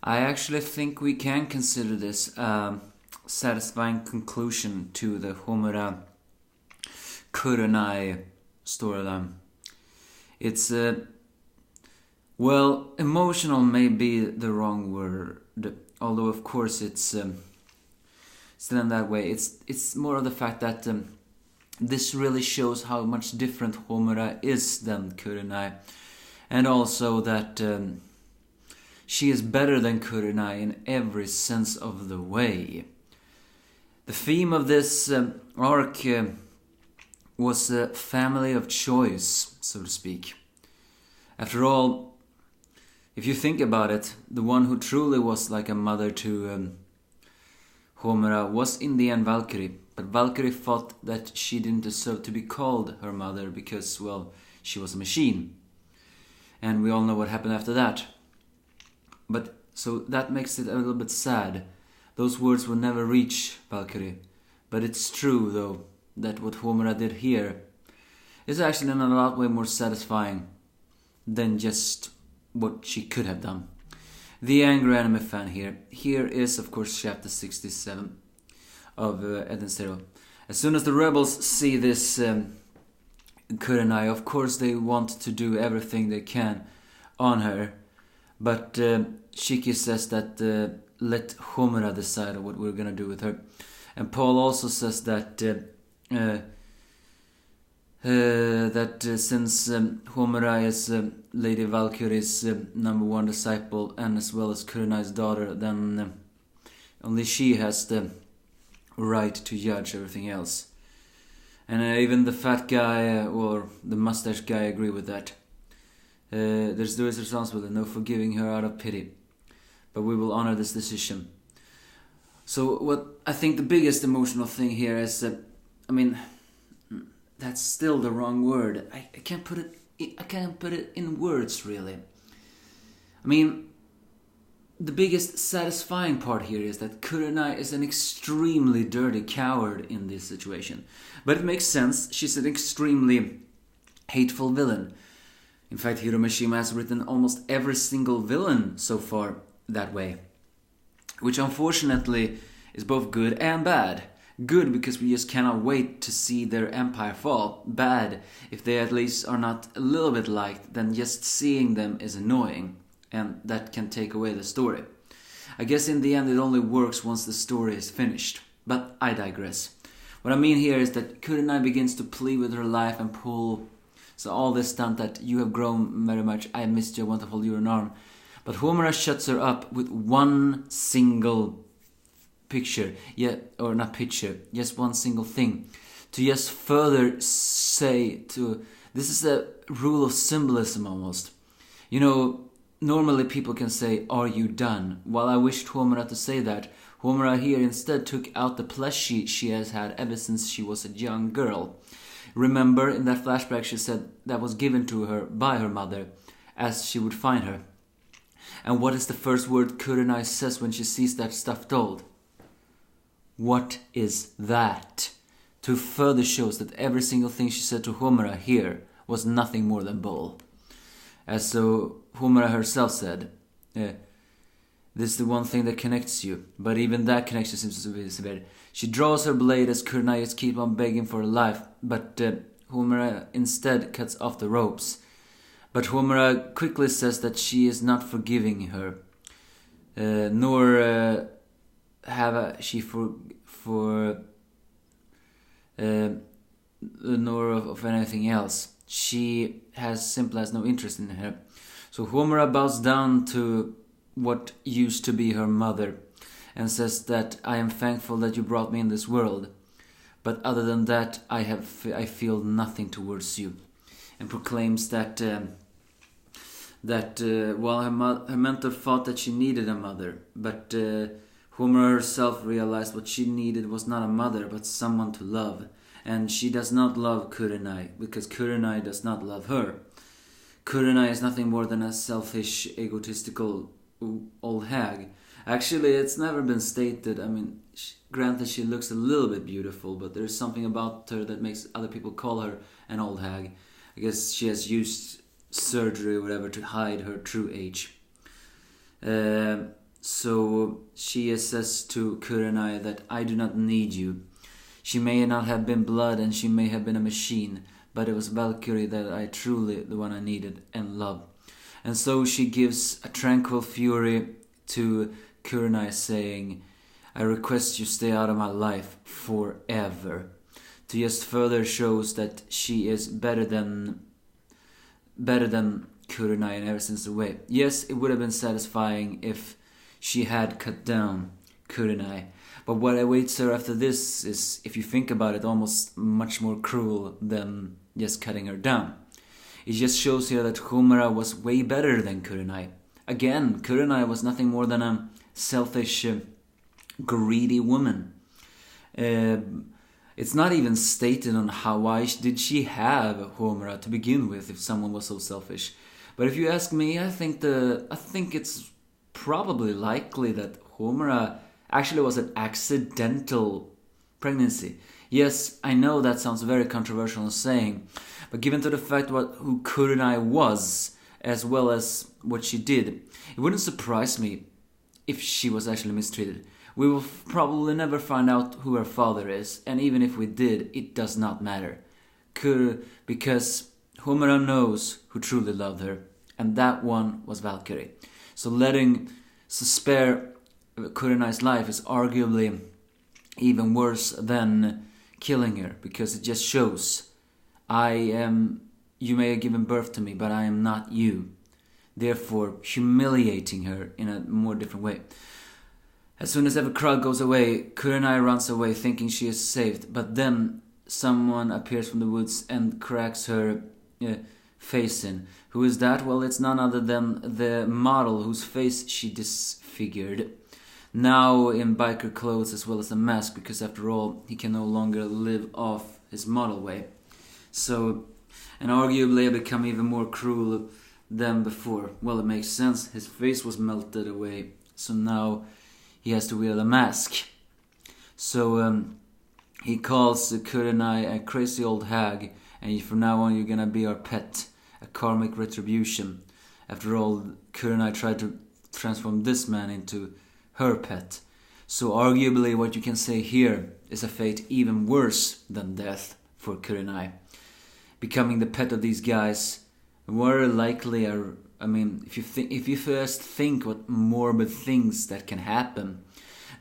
I actually think we can consider this a satisfying conclusion to the Homura Kurenai storyline. It's well, emotional may be the wrong word, although of course it's still in that way. It's more of the fact that this really shows how much different Homura is than Kurenai, and also that she is better than Kurenai in every sense of the way. The theme of this arc was a family of choice, so to speak. After all, if you think about it, the one who truly was like a mother to Homura was in the end Valkyrie. But Valkyrie thought that she didn't deserve to be called her mother because, well, she was a machine. And we all know what happened after that. But so that makes it a little bit sad. Those words will never reach Valkyrie. But it's true, though, that what Homura did here is actually in a lot way more satisfying than just what she could have done. The angry anime fan here. Here is, of course, chapter 67 of Eden Zero. As soon as the rebels see this Kurenai, of course they want to do everything they can on her. But Shiki says that let Homura decide what we're gonna do with her. And Paul also says that since Homura is Lady Valkyrie's number one disciple and as well as Kurenai's daughter, then only she has the right to judge everything else. And even the fat guy or the mustache guy agree with that. There's no responsibility, no forgiving her out of pity. But we will honor this decision. So what I think the biggest emotional thing here is that, I mean, that's still the wrong word. I can't put it in words, really. I mean, the biggest satisfying part here is that Kurenai is an extremely dirty coward in this situation. But it makes sense. She's an extremely hateful villain. In fact, Hiro Mishima has written almost every single villain so far that way. Which unfortunately is both good and bad. Good because we just cannot wait to see their empire fall. Bad if they at least are not a little bit liked, then just seeing them is annoying. And that can take away the story. I guess in the end it only works once the story is finished. But I digress. What I mean here is that Kurenai begins to plead with her life and pull. So all this stunt that you have grown very much, I missed you, I want to hold you in an arm. But Homura shuts her up with one single picture, or not picture, just one single thing. To just further say to, this is a rule of symbolism almost. You know, normally people can say, are you done? While I wished Homura to say that, Homura here instead took out the plushie she has had ever since she was a young girl. Remember, in that flashback she said that was given to her by her mother, as she would find her. And what is the first word Kurenai says when she sees that stuffed doll? What is that? To further shows that every single thing she said to Homura here was nothing more than bull. As so Homura herself said, this is the one thing that connects you. But even that connection seems to be severe. She draws her blade as Kurenai just keeps on begging for her life. But Homura instead cuts off the ropes. But Homura quickly says that she is not forgiving her. Nor nor of anything else. She simply has no interest in her. So Homura bows down to what used to be her mother and says that I am thankful that you brought me in this world, but other than that I feel nothing towards you, and proclaims that while her mentor thought that she needed a mother, but Homura herself realized what she needed was not a mother but someone to love. And she does not love Kurenai, because Kurenai does not love her. Kurenai is nothing more than a selfish, egotistical old hag. Actually, it's never been stated. I mean, granted she looks a little bit beautiful, but there's something about her that makes other people call her an old hag. I guess she has used surgery or whatever to hide her true age. So she says to Kurenai that I do not need you. She may not have been blood and she may have been a machine, but it was Valkyrie that I truly the one I needed and loved. And so she gives a tranquil fury to Kurenai saying, I request you stay out of my life forever. To just further shows that she is better than Kurenai in every sense of the way. Yes, it would have been satisfying if she had cut down Kurenai. But what awaits her after this is, if you think about it, almost much more cruel than just cutting her down. It just shows here that Homura was way better than Kurenai. Again, Kurenai was nothing more than a selfish, greedy woman. It's not even stated on why did she have Homura to begin with if someone was so selfish. But if you ask me, I think it's probably likely that Homura actually was an accidental pregnancy. Yes, I know that sounds very controversial saying, but given to the fact who Kurenai was, as well as what she did, it wouldn't surprise me if she was actually mistreated. We will probably never find out who her father is, and even if we did, it does not matter. Because Homura knows who truly loved her, and that one was Valkyrie. So spare Kurenai's life is arguably even worse than killing her, because it just shows you may have given birth to me, but I am not you. Therefore, humiliating her in a more different way. As soon as every crowd goes away, Kurenai runs away thinking she is saved, but then someone appears from the woods and cracks her face in. Who is that? Well, it's none other than the model whose face she disfigured. Now in biker clothes as well as a mask, because after all, he can no longer live off his model way. So, and arguably become even more cruel than before. Well, it makes sense. His face was melted away, so now he has to wear a mask. So he calls Kurenai a crazy old hag, and from now on you're gonna be our pet, a karmic retribution. After all, Kurenai tried to transform this man into her pet. So arguably what you can say here is a fate even worse than death for Kurenai. Becoming the pet of these guys more likely if you first think what morbid things that can happen,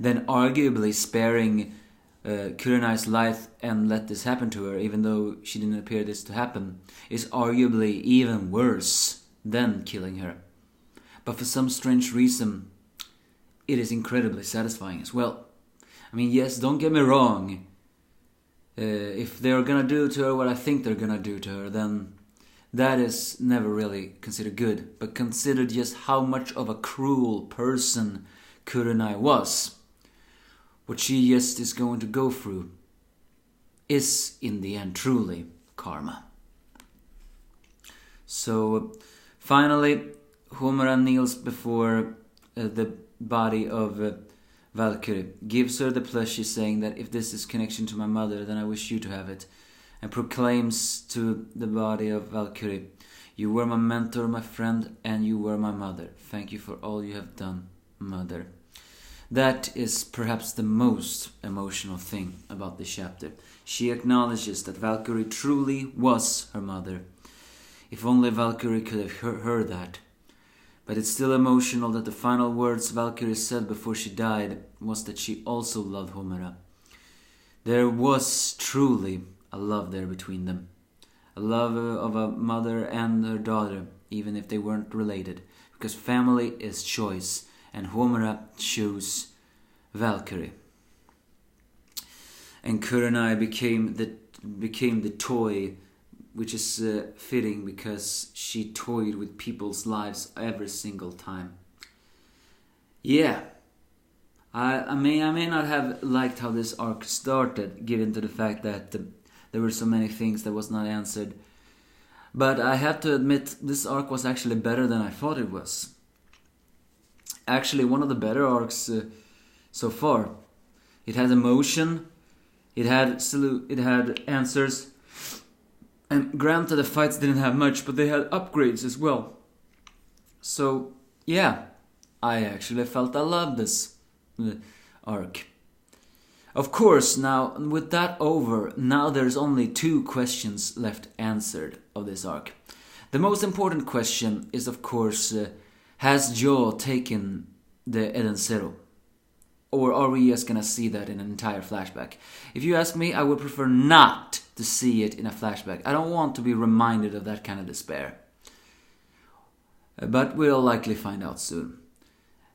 then arguably sparing Kurenai's life and let this happen to her, even though she didn't appear this to happen, is arguably even worse than killing her. But for some strange reason, it is incredibly satisfying as well. I mean, yes, don't get me wrong. If they're gonna do to her what I think they're gonna do to her, then that is never really considered good. But consider just how much of a cruel person Kurenai was. What she just is going to go through is, in the end, truly karma. So, finally, Homura kneels before the body of Valkyrie, gives her the pledge saying that if this is connection to my mother, then I wish you to have it, and proclaims to the body of Valkyrie, you were my mentor, my friend, and you were my mother. Thank you for all you have done, mother. That is perhaps the most emotional thing about this chapter. She acknowledges that Valkyrie truly was her mother. If only Valkyrie could have heard that. But it's still emotional that the final words Valkyrie said before she died was that she also loved Homura. There was truly a love there between them. A love of a mother and her daughter, even if they weren't related. Because family is choice, and Homura chose Valkyrie. And Kurenai became the toy, which is fitting because she toyed with people's lives every single time. Yeah, I may not have liked how this arc started, given to the fact that there were so many things that was not answered. But I have to admit, this arc was actually better than I thought it was. Actually, one of the better arcs so far. It had emotion, it had answers, and granted the fights didn't have much, but they had upgrades as well. So, yeah, I actually felt I loved this arc. Of course, now, with that over, now there's only 2 questions left answered of this arc. The most important question is, of course, has Jo taken the Eden Zero? Or are we just gonna see that in an entire flashback? If you ask me, I would prefer not to see it in a flashback. I don't want to be reminded of that kind of despair. But we'll likely find out soon.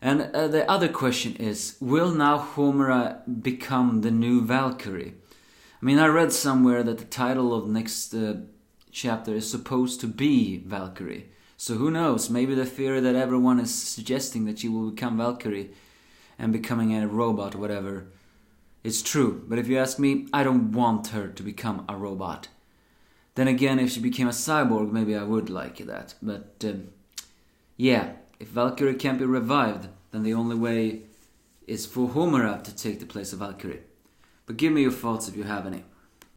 And the other question is, will now Homura become the new Valkyrie? I mean, I read somewhere that the title of next chapter is supposed to be Valkyrie. So who knows, maybe the theory that everyone is suggesting that she will become Valkyrie and becoming a robot or whatever, it's true. But if you ask me, I don't want her to become a robot. Then again, if she became a cyborg, maybe I would like that. But yeah, if Valkyrie can't be revived, then the only way is for Homura to take the place of Valkyrie. But give me your thoughts if you have any.